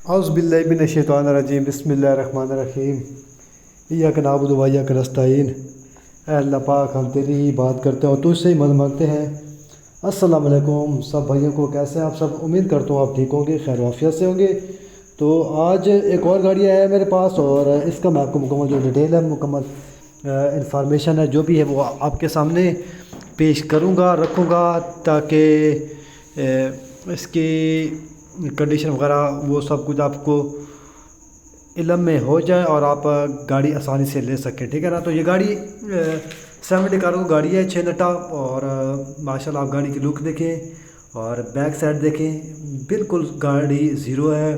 औज़ुबिल्लाहि मिनश्शैतानिर्रजीम बिस्मिल्लाहिर्रहमानिर्रहीम इय्याका नअबुदु व इय्याका नस्तईन। अल्लाह पाक हम तेरी ही बात करते हैं और तुझसे ही मदद मांगते हैं। अस्सलाम वालेकुम सब भाइयों को, कैसे हैं आप सब? उम्मीद करता हूँ आप ठीक होंगे, खैर वाफियत से होंगे। तो आज एक और गाड़ी आया है मेरे पास और इसका मैं आपको मुकम्मल जो डिटेल है, मुकम्मल इंफॉर्मेशन है, जो भी है वो आपके सामने पेश करूँगा, रखूँगा, ताकि इसकी कंडीशन वगैरह वो सब कुछ आपको इल्म में हो जाए और आप गाड़ी आसानी से ले सकें, ठीक है ना। तो ये गाड़ी 70 कार गाड़ी है, 6 नटा। और माशाल्लाह आप गाड़ी की लुक देखें और बैक साइड देखें, बिल्कुल गाड़ी ज़ीरो है।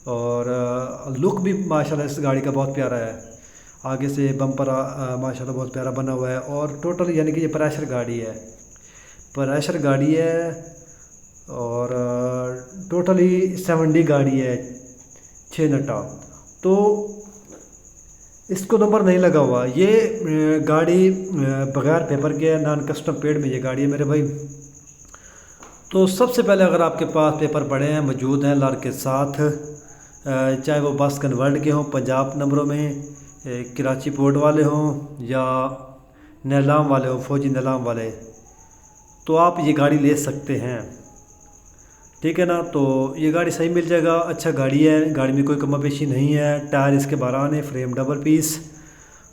और लुक भी माशाल्लाह इस गाड़ी का बहुत प्यारा है। आगे से बम्पर माशाल्लाह बहुत प्यारा बना हुआ है। और टोटल यानी कि ये प्रेशर गाड़ी है, प्रेशर गाड़ी है। और टोटली 70 गाड़ी है, 6 नटा। तो इसको नंबर नहीं लगा हुआ, ये गाड़ी बगैर पेपर के है, नॉन कस्टम पेड में ये गाड़ी है मेरे भाई। तो सबसे पहले अगर आपके पास पेपर पड़े हैं, मौजूद हैं लार के साथ, चाहे वो बस कन्वर्ट के हों पंजाब नंबरों में, कराची पोर्ट वाले हों या नीलाम वाले हों, फ़ौजी नीलाम वाले, तो आप ये गाड़ी ले सकते हैं, ठीक है ना। तो ये गाड़ी सही मिल जाएगा, अच्छा गाड़ी है, गाड़ी में कोई कमा पेशी नहीं है। टायर इसके 12 आने, फ्रेम डबल पीस,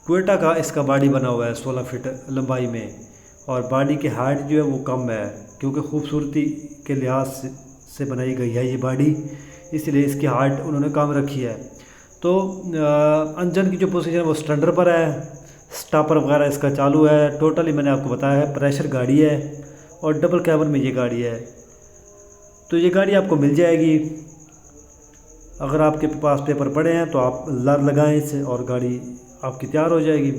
क्वेटा का इसका बॉडी बना हुआ है 16 फीट लंबाई में। और बॉडी की हाइट जो है वो कम है, क्योंकि खूबसूरती के लिहाज से बनाई गई है ये बॉडी, इसलिए इसकी हाइट उन्होंने कम रखी है। तो इंजन की जो पोजीशन है वो स्टैंडर पर है, स्टापर वगैरह इसका चालू है। टोटली मैंने आपको बताया है प्रेशर गाड़ी है और डबल कैबिन में ये गाड़ी है। तो ये गाड़ी आपको मिल जाएगी, अगर आपके पास पेपर पड़े हैं तो आप लर लगाएं इसे और गाड़ी आपकी तैयार हो जाएगी,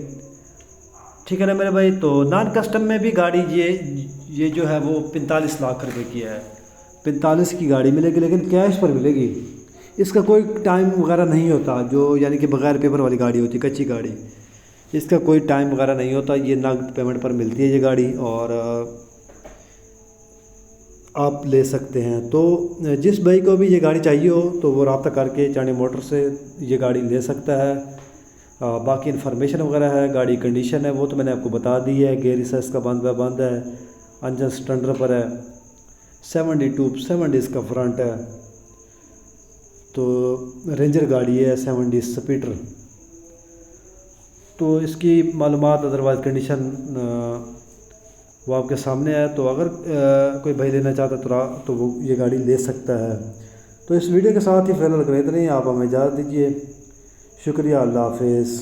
ठीक है ना मेरे भाई। तो नॉन कस्टम में भी गाड़ी ये जो है वो 45 लाख रुपए की है, 45 की गाड़ी मिलेगी, लेकिन कैश पर मिलेगी। इसका कोई टाइम वगैरह नहीं होता, जो यानी कि बगैर पेपर वाली गाड़ी होती, कच्ची गाड़ी, इसका कोई टाइम वगैरह नहीं होता। ये नगद पेमेंट पर मिलती है ये गाड़ी और आप ले सकते हैं। तो जिस भाई को भी ये गाड़ी चाहिए हो तो वो रब्ता करके चाणी मोटर से ये गाड़ी ले सकता है। बाकी इन्फॉर्मेशन वगैरह है, गाड़ी कंडीशन है, वो तो मैंने आपको बता दी है। गेयर इसका बंद है, इंजन स्टैंडर पर है, 70 इसका फ्रंट है। तो रेंजर गाड़ी है, 70 स्पीडर। तो इसकी मालूमात अदरवाइज़ कंडीशन वो आपके सामने है। तो अगर कोई भाई लेना चाहता तो वो ये गाड़ी ले सकता है। तो इस वीडियो के साथ ही फ़िलहाल इतना ही, आप हमें इजाज़त दीजिए। शुक्रिया, अल्लाह हाफ़िज़।